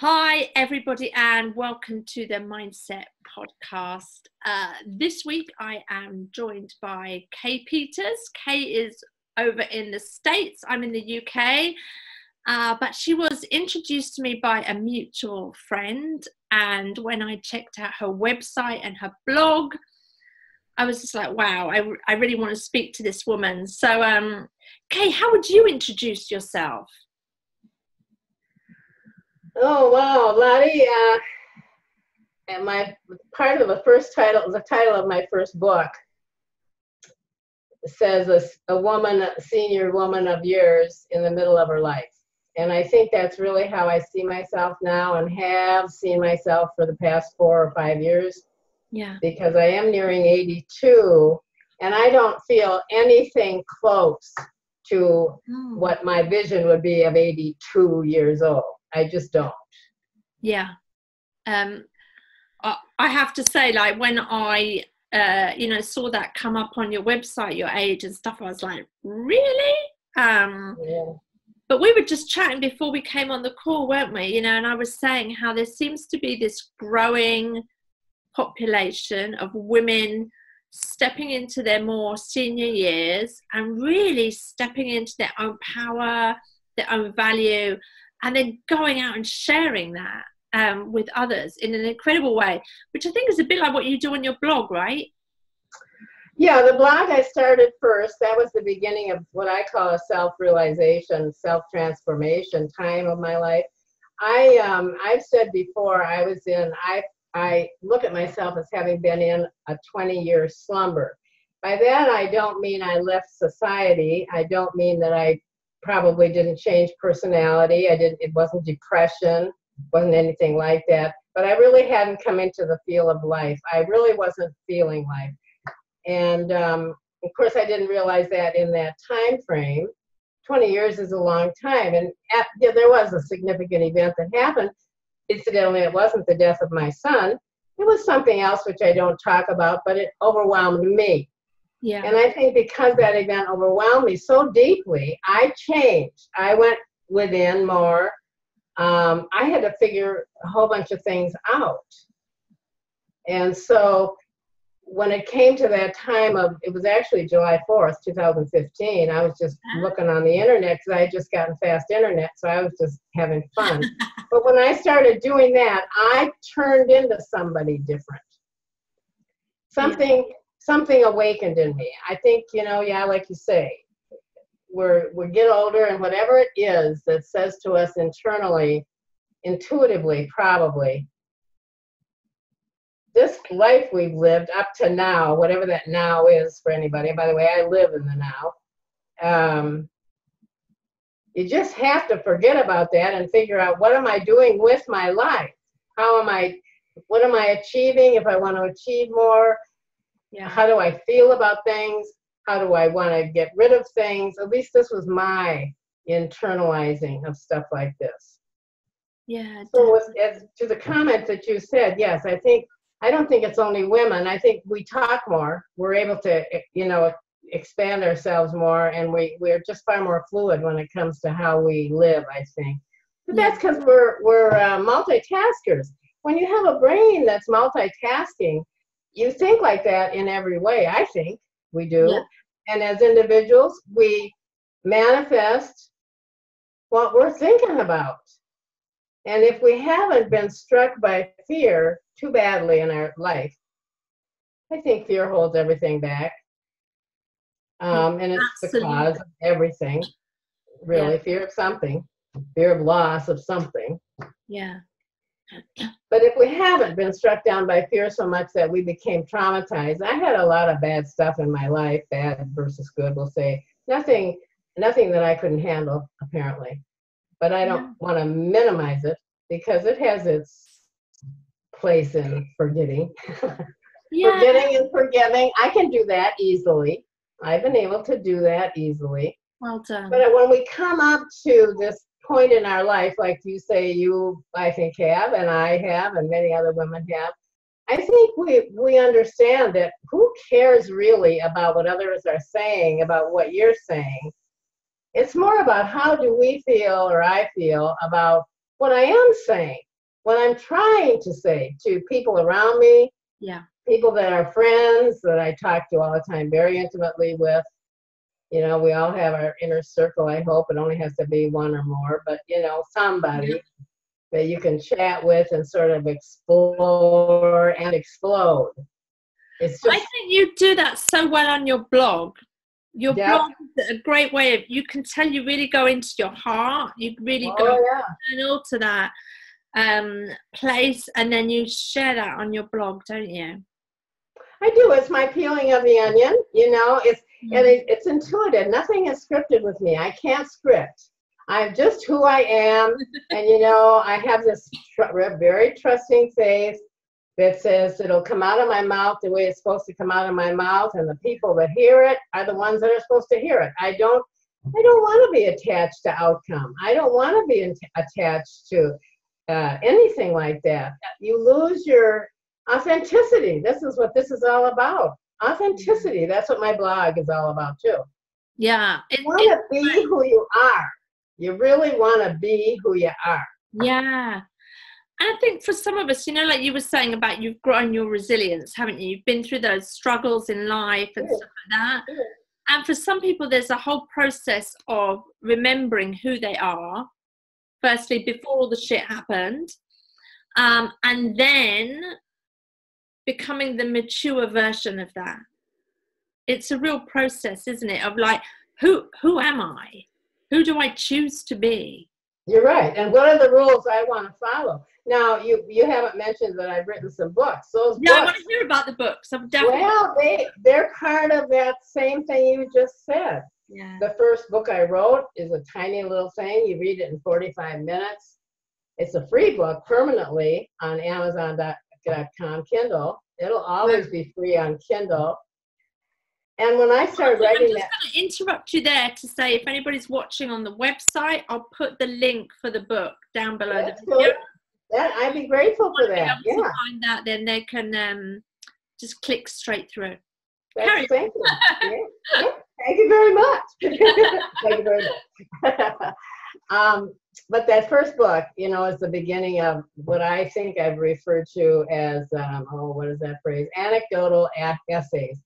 Hi, everybody, and welcome to the Mindset Podcast. This week, I am joined by Kaye Peters. Kaye is over in the States. I'm in the UK, but she was introduced to me by a mutual friend. And when I checked out her website and her blog, I was just like, wow, I really want to speak to this woman. So, Kaye, how would you introduce yourself? Oh wow, Lottie! And my part of the first title, the title of my first book, says a woman, a senior woman of years in the middle of her life, and I think that's really how I see myself now, and have seen myself for the past 4 or 5 years. Yeah. Because I am nearing 82, and I don't feel anything close to what my vision would be of 82 years old. I just don't. Yeah. I have to say, like, when I, saw that come up on your website, your age and stuff, I was like, really? Yeah. But we were just chatting before we came on the call, weren't we? And I was saying how there seems to be this growing population of women stepping into their more senior years and really stepping into their own power, their own value, and then going out and sharing that with others in an incredible way, which I think is a bit like what you do on your blog, right? Yeah, the blog I started first, that was the beginning of what I call a self-realization, self-transformation time of my life. I've said before, I look at myself as having been in a 20-year slumber. By that, I don't mean I left society. I don't mean that I probably didn't change personality. It wasn't depression, wasn't anything like that. But I really hadn't come into the feel of life. I really wasn't feeling life. And of course, I didn't realize that in that time frame. 20 years is a long time. And there was a significant event that happened. Incidentally, it wasn't the death of my son. It was something else which I don't talk about, but it overwhelmed me. Yeah. And I think because that event overwhelmed me so deeply, I changed. I went within more. I had to figure a whole bunch of things out. And so when it came to that time it was actually July 4th, 2015, I was just looking on the internet because I had just gotten fast internet, so I was just having fun. But when I started doing that, I turned into somebody different. Something awakened in me. I think, like you say, we get older, and whatever it is that says to us internally, intuitively, probably, this life we've lived up to now, whatever that now is for anybody, and by the way, I live in the now, you just have to forget about that and figure out, what am I doing with my life? What am I achieving if I want to achieve more? Yeah. How do I feel about things? How do I want to get rid of things? At least this was my internalizing of stuff like this. Yeah. So as to the comment that you said, yes, I don't think it's only women. I think we talk more. We're able to, expand ourselves more, and we're just far more fluid when it comes to how we live, I think. But that's because we're multitaskers. When you have a brain that's multitasking, you think like that in every way. I think we do. Yeah. And as individuals, we manifest what we're thinking about. And if we haven't been struck by fear too badly in our life, I think fear holds everything back. And it's Absolutely. The cause of everything, really. Yeah. Fear of something, fear of loss of something. Yeah. But if we haven't been struck down by fear so much that we became traumatized, I had a lot of bad stuff in my life, bad versus good, we'll say. Nothing that I couldn't handle, apparently. But I don't want to minimize it, because it has its place in forgetting. Forgetting and forgiving, I can do that easily. I've been able to do that easily. Well done. But when we come up to this point in our life, like you say, I think have, and I have, and many other women have, I think we understand that who cares really about what others are saying, about what you're saying. It's more about how do we feel, or I feel, about what I am saying. what I'm trying to say to people around me, Yeah. people that are friends that I talk to all the time, very intimately with. You know, we all have our inner circle, I hope. It only has to be one or more, but, you know, somebody that you can chat with and sort of explore and explode. It's just, I think you do that so well on your blog. Your blog is a great way of, you can tell you really go into your heart. You really go to that place, and then you share that on your blog, don't you? I do. It's my peeling of the onion, you know. It's intuitive. Nothing is scripted with me. I can't script. I'm just who I am, and you know, I have this very trusting faith that says it'll come out of my mouth the way it's supposed to come out of my mouth, and the people that hear it are the ones that are supposed to hear it. I don't want to be attached to outcome. I don't want to be attached to anything like that. You lose your authenticity. This is what this is all about. Authenticity. That's what my blog is all about too. Yeah. You want to be who you are. You really want to be who you are. Yeah. And I think for some of us, you know, like you were saying about you've grown your resilience, haven't you? You've been through those struggles in life and stuff like that. And for some people, there's a whole process of remembering who they are, firstly, before all the shit happened, and then becoming the mature version of that. It's a real process, isn't it? Of like, who am I? Who do I choose to be? You're right. And what are the rules I want to follow? Now, you haven't mentioned that I've written some books. Those books, I want to hear about the books. I'm definitely. Well, they're part of that same thing you just said. Yeah. The first book I wrote is a tiny little thing. You read it in 45 minutes. It's a free book permanently on Amazon.com Kindle. It'll always be free on Kindle. And when I started writing I'm just going to interrupt you there to say, if anybody's watching on the website, I'll put the link for the book down below the video. Good. I'd be grateful for that. Yeah. To find that, then they can just click straight through. Thank you. Yeah. Thank you very much. Thank you very much. But that first book, you know, is the beginning of what I think I've referred to as, what is that phrase? Anecdotal essays.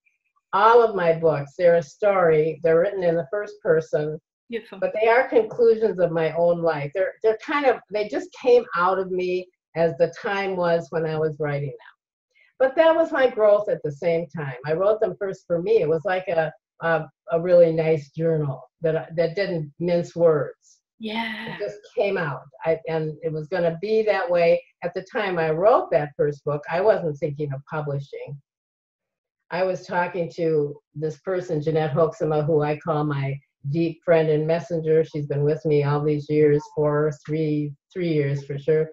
All of my books, they're a story. They're written in the first person. Beautiful. But they are conclusions of my own life. They're kind of, they just came out of me as the time was when I was writing them. But that was my growth at the same time. I wrote them first for me. It was like a really nice journal that didn't mince words. Yeah. It just came out. And it was going to be that way. At the time I wrote that first book, I wasn't thinking of publishing. I was talking to this person, Jeanette Hoeksema, who I call my deep friend and messenger. She's been with me all these years, three years for sure.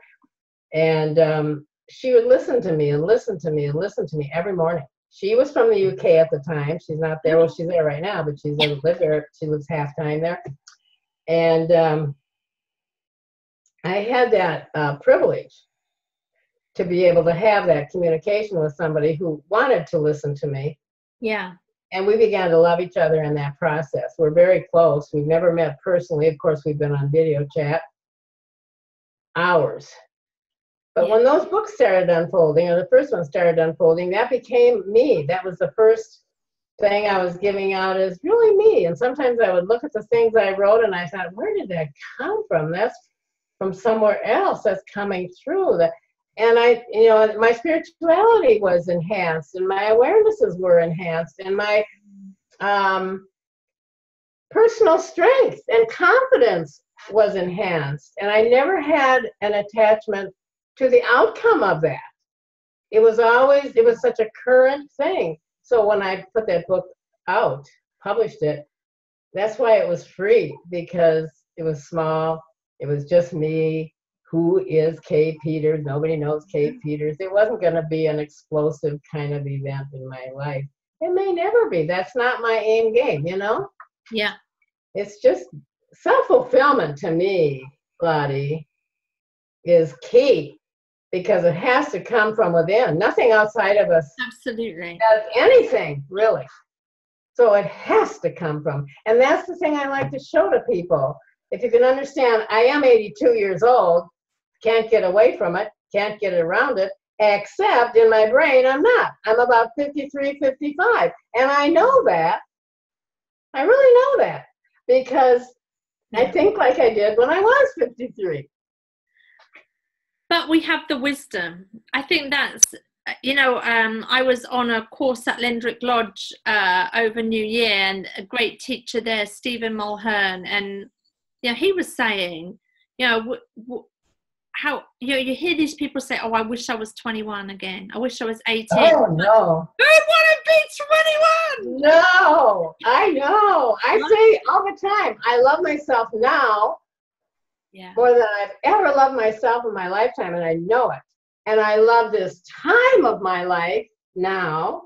And she would listen to me and listen to me and listen to me every morning. She was from the UK at the time. She's not there. Well, she's there right now, but she's never lived there. She lives half time there. And I had that privilege to be able to have that communication with somebody who wanted to listen to me. Yeah. And we began to love each other in that process. We're very close. We've never met personally. Of course, we've been on video chat. Hours. But when those books started unfolding, or the first one started unfolding, that became me. That was the first thing I was giving out as really me. And sometimes I would look at the things I wrote and I thought, where did that come from? That's from somewhere else. That's coming through. And my spirituality was enhanced, and my awarenesses were enhanced, and my personal strength and confidence was enhanced. And I never had an attachment to the outcome of that. It was such a current thing. So when I put that book out, published it, that's why it was free, because it was small. It was just me. Who is Kaye Peters? Nobody knows Kaye Peters. It wasn't going to be an explosive kind of event in my life. It may never be. That's not my aim game, you know? Yeah. It's just self-fulfillment to me, Lottie, is key, because it has to come from within. Nothing outside of us absolutely does anything, really. So it has to come from. And that's the thing I like to show to people. If you can understand, I am 82 years old. can't get away from it, can't get around it, except in my brain, I'm not. I'm about 53, 55. And I know that. I really know that because I think like I did when I was 53. But we have the wisdom. I think that's, I was on a course at Lendrick Lodge over New Year, and a great teacher there, Stephen Mulhern, and he was saying, how you hear these people say, "Oh, I wish I was 21 again. I wish I was 18." Oh no! I want to be 21. No, I know. I say all the time, I love myself now more than I've ever loved myself in my lifetime, and I know it. And I love this time of my life now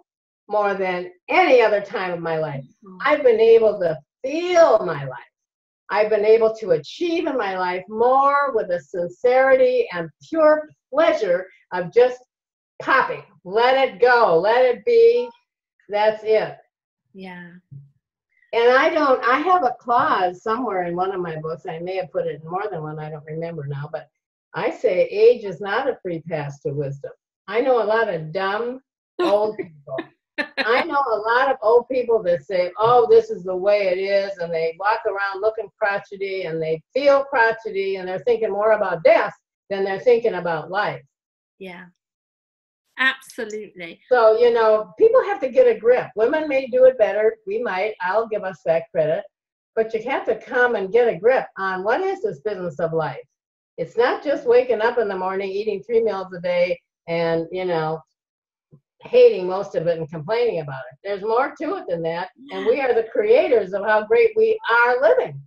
more than any other time of my life. I've been able to feel my life. I've been able to achieve in my life more with a sincerity and pure pleasure of just popping. Let it go. Let it be. That's it. Yeah. And I have a clause somewhere in one of my books. I may have put it in more than one. I don't remember now. But I say age is not a free pass to wisdom. I know a lot of dumb old people. I know a lot of old people that say, oh, this is the way it is, and they walk around looking crotchety, and they feel crotchety, and they're thinking more about death than they're thinking about life. Yeah, absolutely. So, people have to get a grip. Women may do it better. We might. I'll give us that credit. But you have to come and get a grip on what is this business of life. It's not just waking up in the morning, eating 3 meals a day, and, hating most of it and complaining about it. There's more to it than that, and we are the creators of how great we are living.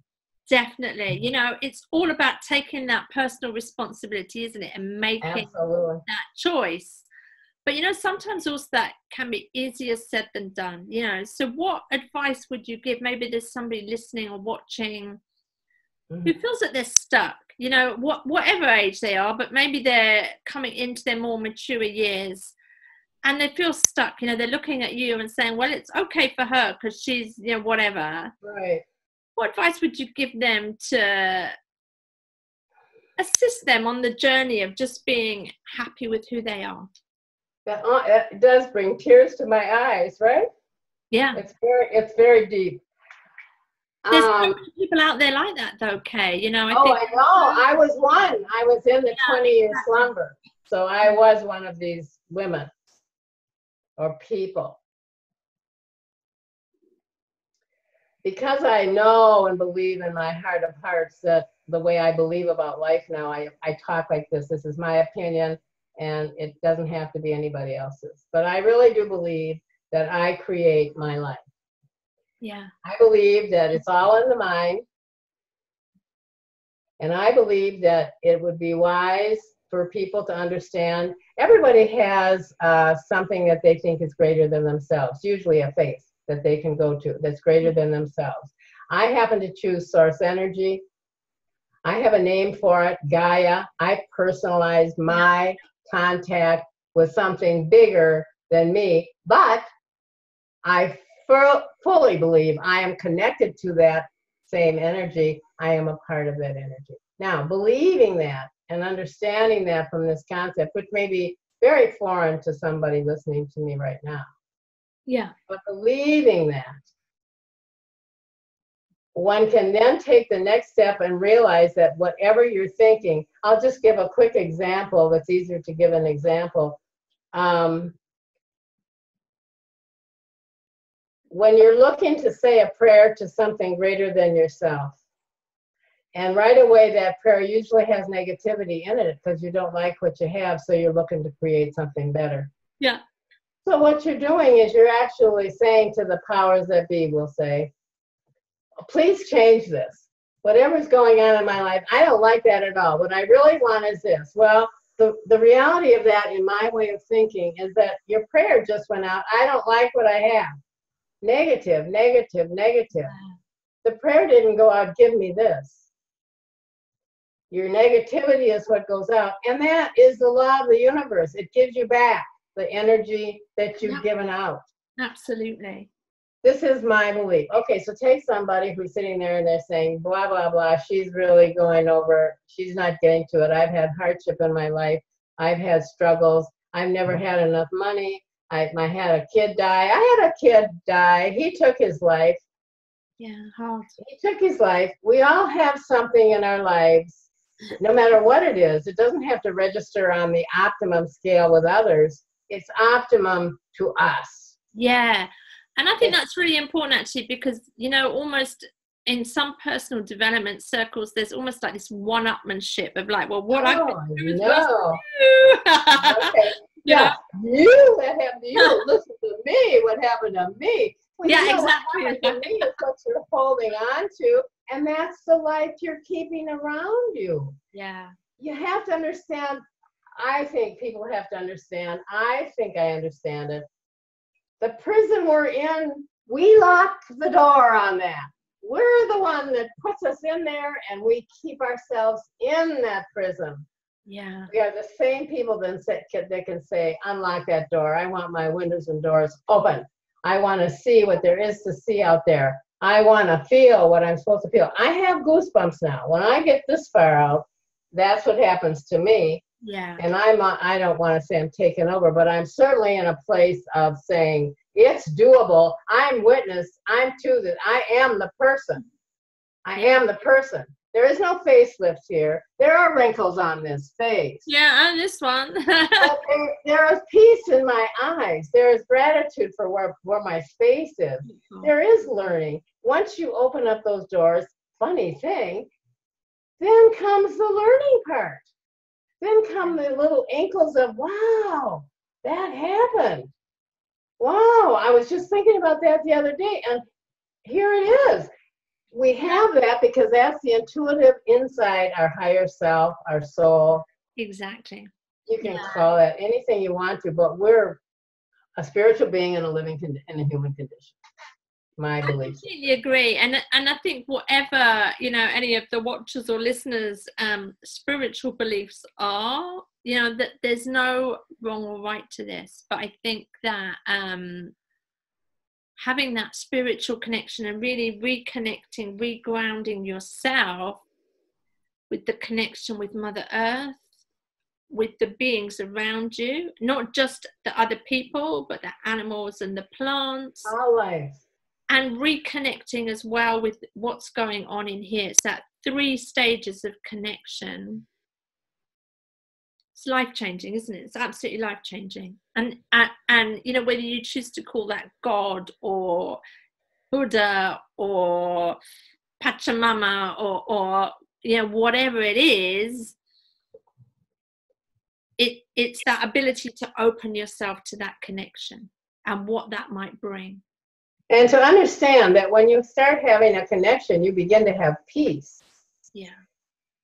Definitely. It's all about taking that personal responsibility, isn't it, and making that choice. But sometimes also that can be easier said than done. So what advice would you give? Maybe there's somebody listening or watching who feels that they're stuck, whatever age they are, but maybe they're coming into their more mature years. And they feel stuck, they're looking at you and saying, well, it's okay for her because she's, whatever. Right. What advice would you give them to assist them on the journey of just being happy with who they are? It does bring tears to my eyes, right? Yeah. It's very deep. There's so many people out there like that, though, Kaye. I know. I was one. I was in the 20-year slumber. So I was one of these women. Or people. Because I know and believe in my heart of hearts that the way I believe about life now, I talk like this. This is my opinion, and it doesn't have to be anybody else's. But I really do believe that I create my life. Yeah. I believe that it's all in the mind. And I believe that it would be wise for people to understand. Everybody has something that they think is greater than themselves, usually a faith that they can go to that's greater than themselves. I happen to choose source energy. I have a name for it, Gaia. I personalized my contact with something bigger than me, but I fully believe I am connected to that same energy. I am a part of that energy. Now, believing that and understanding that from this concept, which may be very foreign to somebody listening to me right now. Yeah. But believing that, one can then take the next step and realize that whatever you're thinking, I'll just give a quick example. It's easier to give an example. When you're looking to say a prayer to something greater than yourself, and right away, that prayer usually has negativity in it because you don't like what you have, so you're looking to create something better. Yeah. So what you're doing is you're actually saying to the powers that be, we'll say, please change this. Whatever's going on in my life, I don't like that at all. What I really want is this. Well, the reality of that, in my way of thinking, is that your prayer just went out. I don't like what I have. Negative, negative, negative. The prayer didn't go out, give me this. Your negativity is what goes out. And that is the law of the universe. It gives you back the energy that you've given out. Absolutely. This is my belief. Okay, so take somebody who's sitting there and they're saying, blah, blah, blah, she's really going over, she's not getting to it. I've had hardship in my life. I've had struggles. I've never had enough money. I had a kid die. I had a kid die. He took his life. Yeah, hard. He took his life. We all have something in our lives, no matter what it is. It doesn't have to register on the optimum scale with others. It's optimum to us. Yeah. And I think that's really important, actually, because, almost in some personal development circles, there's almost like this one-upmanship of like, well, what I can do is okay. Yeah, you, that happened to you. Listen to me, what happened to me. Well, exactly. What happened to me is what you're holding on to, and that's the life you're keeping around you. Yeah. You have to understand, I think people have to understand, I think I understand it. The prison we're in, we lock the door on that. We're the one that puts us in there, and we keep ourselves in that prison. Yeah. We are the same people that can say, unlock that door. I want my windows and doors open. I want to see what there is to see out there. I want to feel what I'm supposed to feel. I have goosebumps now. When I get this far out, that's what happens to me. Yeah. And I don't want to say I'm taken over, but I'm certainly in a place of saying it's doable. I'm witness. I'm to this. I am the person. I am the person. There is no facelift here. There are wrinkles on this face. Yeah, and this one. But there is peace in my eyes. There is gratitude for where my space is. There is learning. Once you open up those doors, funny thing, then comes the learning part. Then come the little inkles of, wow, that happened. Wow, I was just thinking about that the other day, and here it is. We have that because that's the intuitive inside our higher self, our soul. Exactly. You can call it anything you want to, but we're a spiritual being in a living in a human condition. My belief. I completely agree, and I think whatever any of the watchers or listeners' spiritual beliefs are, that there's no wrong or right to this. But I think that having that spiritual connection and really reconnecting, regrounding yourself with the connection with Mother Earth, with the beings around you, not just the other people, but the animals and the plants. All life. And reconnecting as well with what's going on in here. It's that 3 stages of connection. It's life-changing, isn't it? It's absolutely life-changing. And whether you choose to call that God or Buddha or Pachamama or whatever it is, it's that ability to open yourself to that connection and what that might bring. And to understand that when you start having a connection, you begin to have peace. Yeah.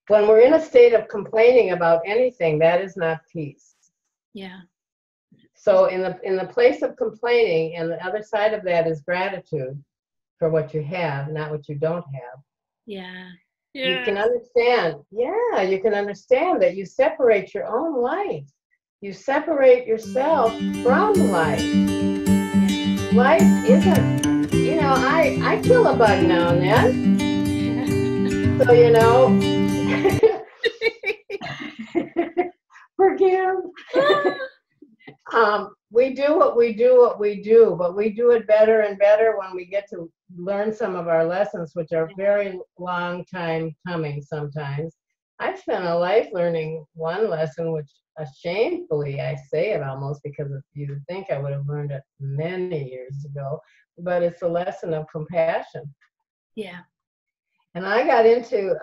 When we're in a state of complaining about anything, that is not peace. Yeah. So in the place of complaining, and the other side of that is gratitude for what you have, not what you don't have. Yeah. You can understand. Yeah, you can understand that you separate your own life. You separate yourself from life. Life isn't, I kill a bug now and then. So, forgive. We do what we do, but we do it better and better when we get to learn some of our lessons, which are very long time coming sometimes. I've spent a life learning one lesson, which shamefully I say it almost because you'd think I would have learned it many years ago, but it's a lesson of compassion. Yeah. And I got into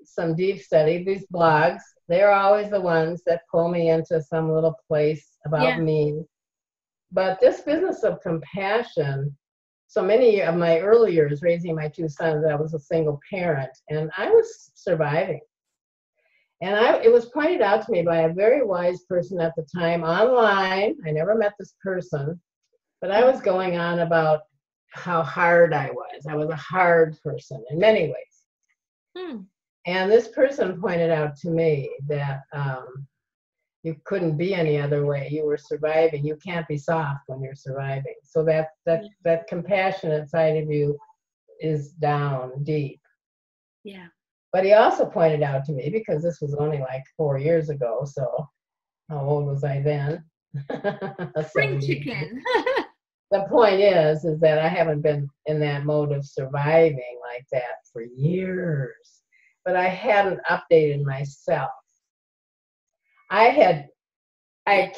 some deep study. These blogs, they're always the ones that pull me into some little place about me. But this business of compassion, so many of my early years raising my 2 sons, I was a single parent, and I was surviving. And it was pointed out to me by a very wise person at the time online. I never met this person, but I was going on about how hard I was. I was a hard person in many ways. And this person pointed out to me that you couldn't be any other way. You were surviving. You can't be soft when you're surviving. So that compassionate side of you is down deep. Yeah. But he also pointed out to me, because this was only like 4 years ago, so how old was I then? Spring chicken. The point is that I haven't been in that mode of surviving like that for years. But I hadn't updated myself. I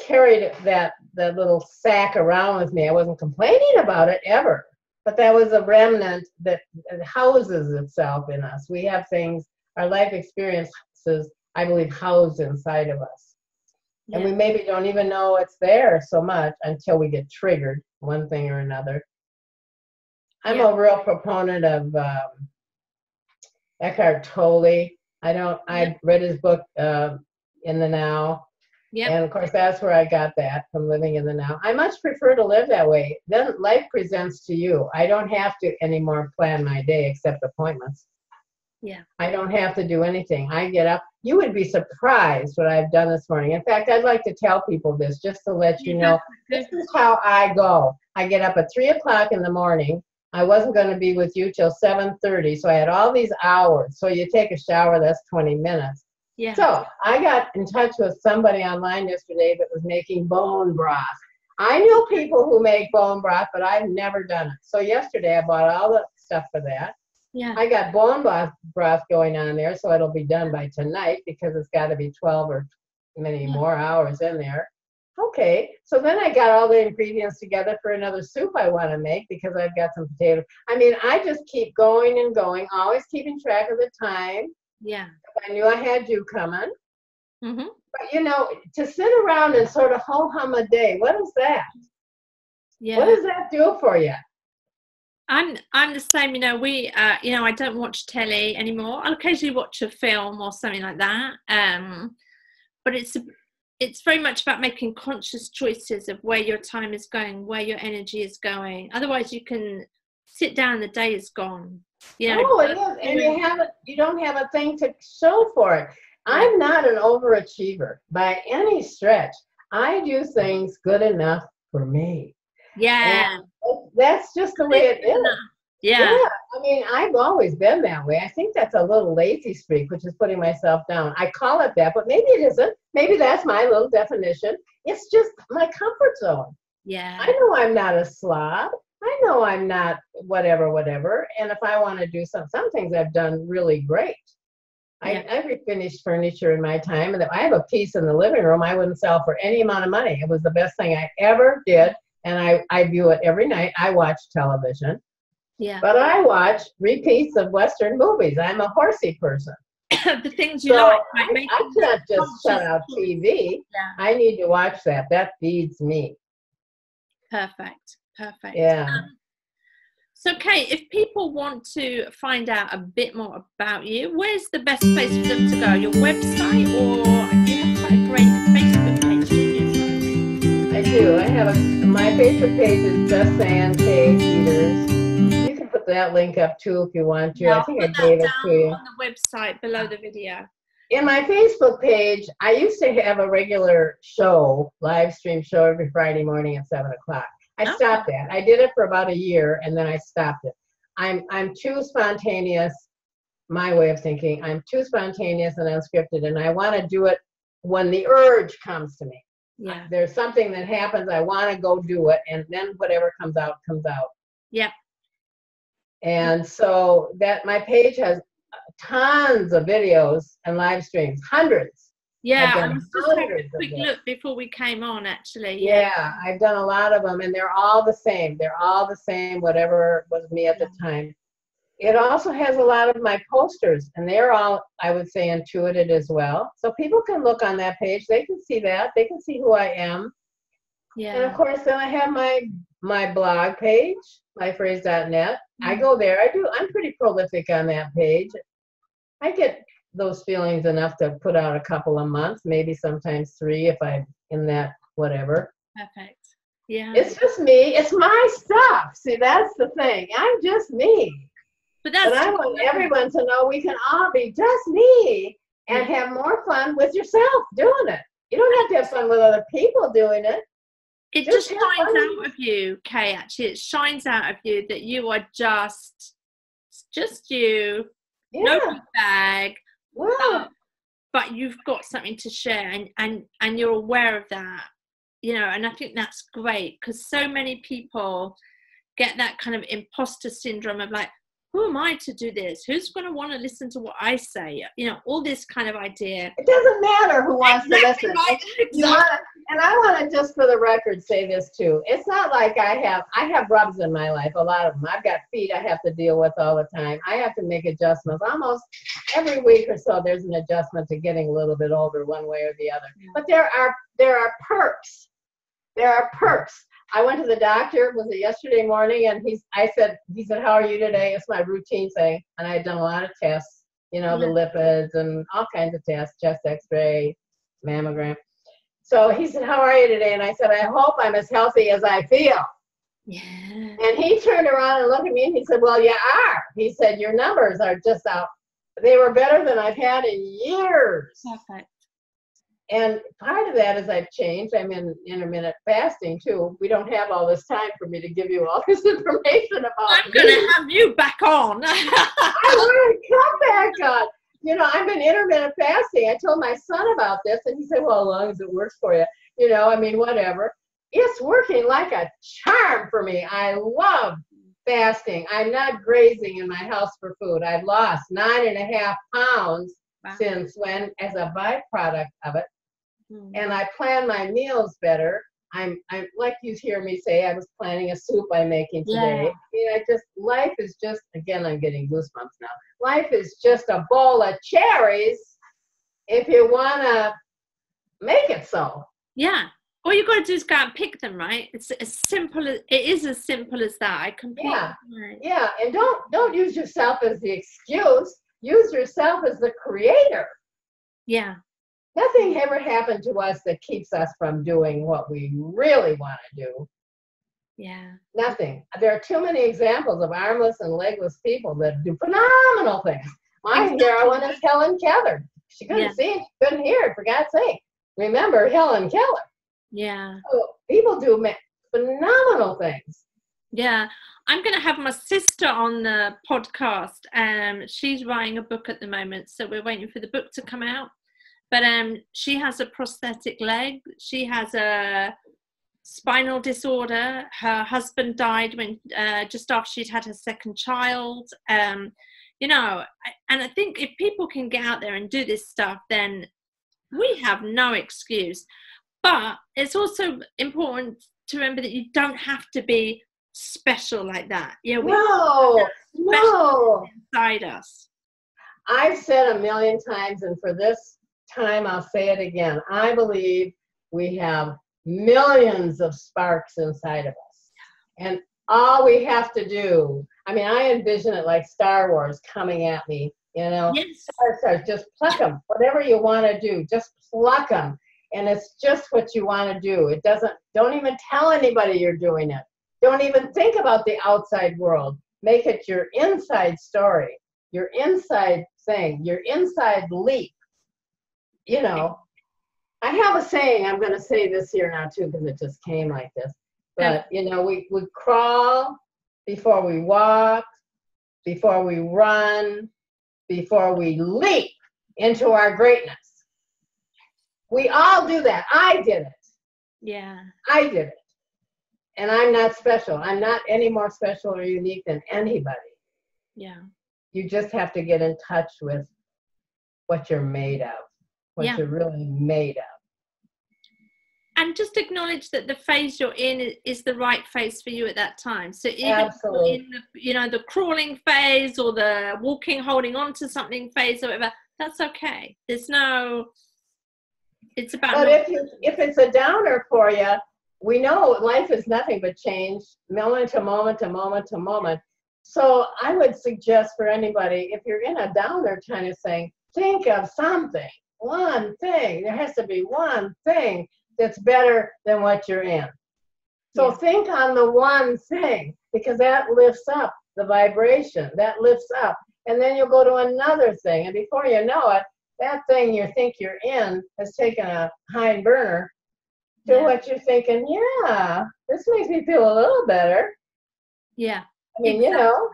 carried that little sack around with me. I wasn't complaining about it ever. But that was a remnant that houses itself in us. We have things, our life experiences, I believe, housed inside of us. Yeah. And we maybe don't even know it's there so much until we get triggered, one thing or another. I'm a real proponent of Eckhart Tolle. I read his book, In the Now. Yep. And of course, that's where I got that, from living in the now. I much prefer to live that way. Then life presents to you. I don't have to anymore plan my day except appointments. Yeah. I don't have to do anything. I get up. You would be surprised what I've done this morning. In fact, I'd like to tell people this just to let you know. This is how I go. I get up at 3 o'clock in the morning. I wasn't going to be with you till 7:30, so I had all these hours. So you take a shower, that's 20 minutes. Yeah. So I got in touch with somebody online yesterday that was making bone broth. I know people who make bone broth, but I've never done it. So yesterday I bought all the stuff for that. Yeah. I got bone broth going on there, so it'll be done by tonight because it's got to be 12 or many more hours in there. Okay, so then I got all the ingredients together for another soup I want to make because I've got some potatoes. I mean, I just keep going and going, always keeping track of the time. Yeah. I knew I had you coming. Mm-hmm. But, you know, to sit around and sort of ho-hum a day, what is that? Yeah. What does that do for you? I'm the same, you know, I don't watch telly anymore. I'll occasionally watch a film or something like that. But it's very much about making conscious choices of where your time is going, where your energy is going. Otherwise, you can sit down, the day is gone. Yeah. Oh, it is. And you don't have a thing to show for it. I'm not an overachiever by any stretch. I do things good enough for me. Yeah. And that's just the way it is. Yeah. I mean, I've always been that way. I think that's a little lazy streak, which is putting myself down. I call it that, but maybe it isn't. Maybe that's my little definition. It's just my comfort zone. Yeah. I know I'm not a slob. I know I'm not whatever. And if I want to do some things I've done really great. Yeah. I refinished furniture in my time, and I have a piece in the living room I wouldn't sell for any amount of money. It was the best thing I ever did, and I view it every night. I watch television. Yeah. But I watch repeats of Western movies. I'm a horsey person. The things you like. I can't just shut out TV. Yeah. I need to watch that. That feeds me. Perfect. Yeah. So, Kaye, if people want to find out a bit more about you, where's the best place for them to go? Your website, or you have quite a great Facebook page, don't you? I do. My Facebook page is just saying Kaye Peters. You can put that link up too if you want to. I think I gave it to you. On the website below the video. In my Facebook page, I used to have a regular live stream show every Friday morning at 7 o'clock. I stopped that. I did it for about a year, and then I stopped it. I'm too spontaneous, my way of thinking. I'm too spontaneous and unscripted, and I want to do it when the urge comes to me. Yeah. There's something that happens, I want to go do it, and then whatever comes out, comes out. Yeah. And so my page has tons of videos and live streams, hundreds. Yeah, I was just having a quick look before we came on, actually. Yeah, I've done a lot of them, and they're all the same. Whatever was me at the time. It also has a lot of my posters, and they're all, I would say, intuitive as well. So people can look on that page. They can see that. They can see who I am. Yeah. And, of course, then I have my blog page, myphrase.net. Mm-hmm. I go there. I'm pretty prolific on that page. I get those feelings enough to put out a couple a month, maybe sometimes 3 if I'm in that whatever. Perfect. Yeah. It's just me. It's my stuff. See, that's the thing. I'm just me. But I want everyone to know we can all be just me and have more fun with yourself doing it. You don't have to have fun with other people doing it. It just shines out of you, Kaye, actually. It shines out of you that you are just you, no big bag. Wow. But you've got something to share, and you're aware of that, you know, and I think that's great, because so many people get that kind of imposter syndrome of like, who am I to do this? Who's going to want to listen to what I say? You know, all this kind of idea. It doesn't matter who wants to listen. Right? Exactly. And I want to just for the record say this too. It's not like I have rubs in my life, a lot of them. I've got feet I have to deal with all the time. I have to make adjustments. Almost every week or so there's an adjustment to getting a little bit older one way or the other. But there are perks. There are perks. I went to the doctor, was it yesterday morning, and he said, how are you today? It's my routine thing. And I had done a lot of tests, you know, the lipids and all kinds of tests, chest x-ray, mammogram. So he said, how are you today? And I said, I hope I'm as healthy as I feel. Yeah. And he turned around and looked at me and he said, well, you are. He said, your numbers are just out. They were better than I've had in years. Perfect. And part of that is I've changed. I'm in intermittent fasting too. We don't have all this time for me to give you all this information about I'm going to have you back on. I want to come back on. You know, I'm in intermittent fasting. I told my son about this and he said, well, as long as it works for you, you know, I mean, whatever. It's working like a charm for me. I love fasting. I'm not grazing in my house for food. I've lost 9.5 pounds since when, as a byproduct of it. And I plan my meals better. I'm like you hear me say, I was planning a soup I'm making today. I mean, life is just, again, I'm getting goosebumps now. Life is just a bowl of cherries if you want to make it so. Yeah. All you got to do is go out and pick them, right? It is as simple as that. I completely agree. Yeah. And don't use yourself as the excuse. Use yourself as the creator. Yeah. Nothing ever happened to us that keeps us from doing what we really want to do. Yeah. Nothing. There are too many examples of armless and legless people that do phenomenal things. My hero one is Helen Keller. She couldn't see, she couldn't hear, for God's sake. Remember Helen Keller. Yeah. So people do phenomenal things. Yeah. I'm going to have my sister on the podcast. She's writing a book at the moment, so we're waiting for the book to come out. But she has a prosthetic leg. She has a spinal disorder. Her husband died when just after she'd had her second child. You know, and I think if people can get out there and do this stuff, then we have no excuse. But it's also important to remember that you don't have to be special like that. You know, no. Inside us. I've said a million times, and for this time I'll say it again. I believe we have millions of sparks inside of us, and all we have to do, I mean, I envision it like Star Wars coming at me, you know. Stars, just pluck them. Whatever you want to do, just pluck them, and it's just what you want to do. It don't even tell anybody you're doing it. Don't even think about the outside world. Make it your inside story, your inside thing, your inside leap. You know, I have a saying, I'm going to say this here now too, because it just came like this. But, you know, we crawl before we walk, before we run, before we leap into our greatness. We all do that. I did it. Yeah. I did it. And I'm not special. I'm not any more special or unique than anybody. Yeah. You just have to get in touch with what you're made of, what you're really made of. And just acknowledge that the phase you're in is the right phase for you at that time. So even if you're in the crawling phase or the walking, holding on to something phase or whatever, that's okay. There's no, it's about. But if it's a downer for you, we know life is nothing but change, moment to moment to moment to moment. So I would suggest for anybody, if you're in a downer kind of thing, think of something, one thing. There has to be one thing that's better than what you're in. So think on the one thing, because that lifts up the vibration, that lifts up. And then you'll go to another thing. And before you know it, that thing you think you're in has taken a hind burner to what you're thinking, yeah, this makes me feel a little better. Yeah. I mean, exactly.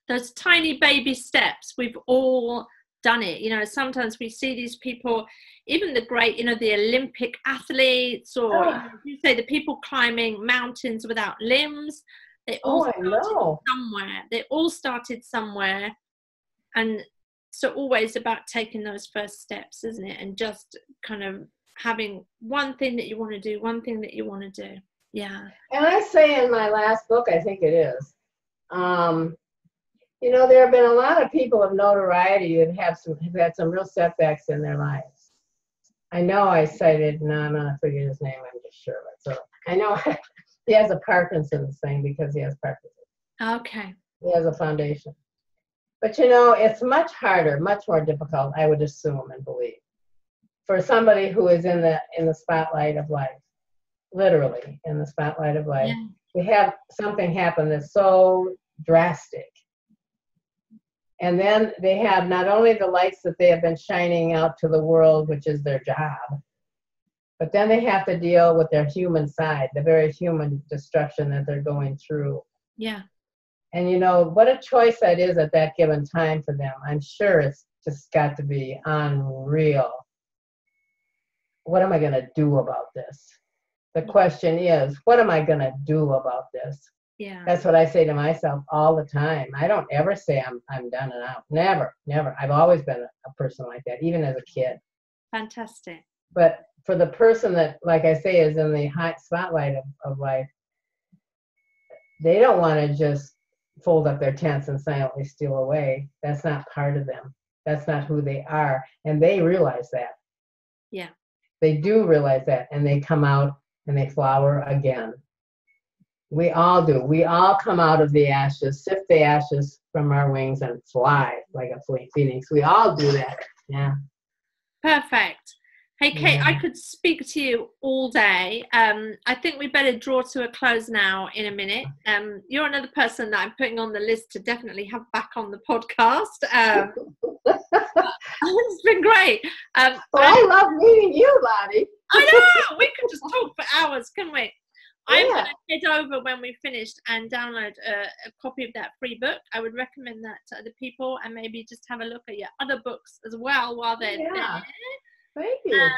Those tiny baby steps, we've all done it. Sometimes we see these people, even the great, the Olympic athletes, or you say the people climbing mountains without limbs. They all started somewhere. They all started somewhere. And so always about taking those first steps, isn't it? And just kind of having one thing that you want to do, one thing that you want to do. Yeah. And I say in my last book, I think it is, there have been a lot of people of notoriety that have had some real setbacks in their lives. I know I cited, no, I'm not forgetting his name, I'm just sure. So I know he has a Parkinson's thing because he has Parkinson's. Okay. He has a foundation. But it's much harder, much more difficult, I would assume and believe, for somebody who is in the spotlight of life, literally in the spotlight of life. Yeah. We have something happen that's so drastic. And then they have not only the lights that they have been shining out to the world, which is their job, but then they have to deal with their human side, the very human destruction that they're going through. Yeah. And what a choice that is at that given time for them. I'm sure it's just got to be unreal. What am I going to do about this? The question is, what am I going to do about this? Yeah. That's what I say to myself all the time. I don't ever say I'm done and out. Never, never. I've always been a person like that, even as a kid. Fantastic. But for the person that, like I say, is in the hot spotlight of life, they don't want to just fold up their tents and silently steal away. That's not part of them. That's not who they are. And they realize that. Yeah. They do realize that. And they come out and they flower again. We all do. We all come out of the ashes, sift the ashes from our wings and fly like a phoenix. We all do that. Yeah. Perfect. Hey, Kate, I could speak to you all day. I think we better draw to a close now in a minute. You're another person that I'm putting on the list to definitely have back on the podcast. It's been great. I love meeting you, Lottie. I know. We could just talk for hours, couldn't we? I'm going to head over when we've finished and download a copy of that free book. I would recommend that to other people, and maybe just have a look at your other books as well while they're there. Thank you.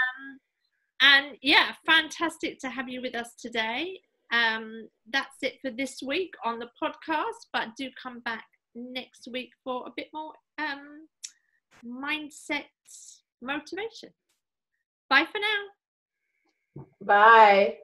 And yeah, fantastic to have you with us today. That's it for this week on the podcast, but do come back next week for a bit more mindset motivation. Bye for now. Bye.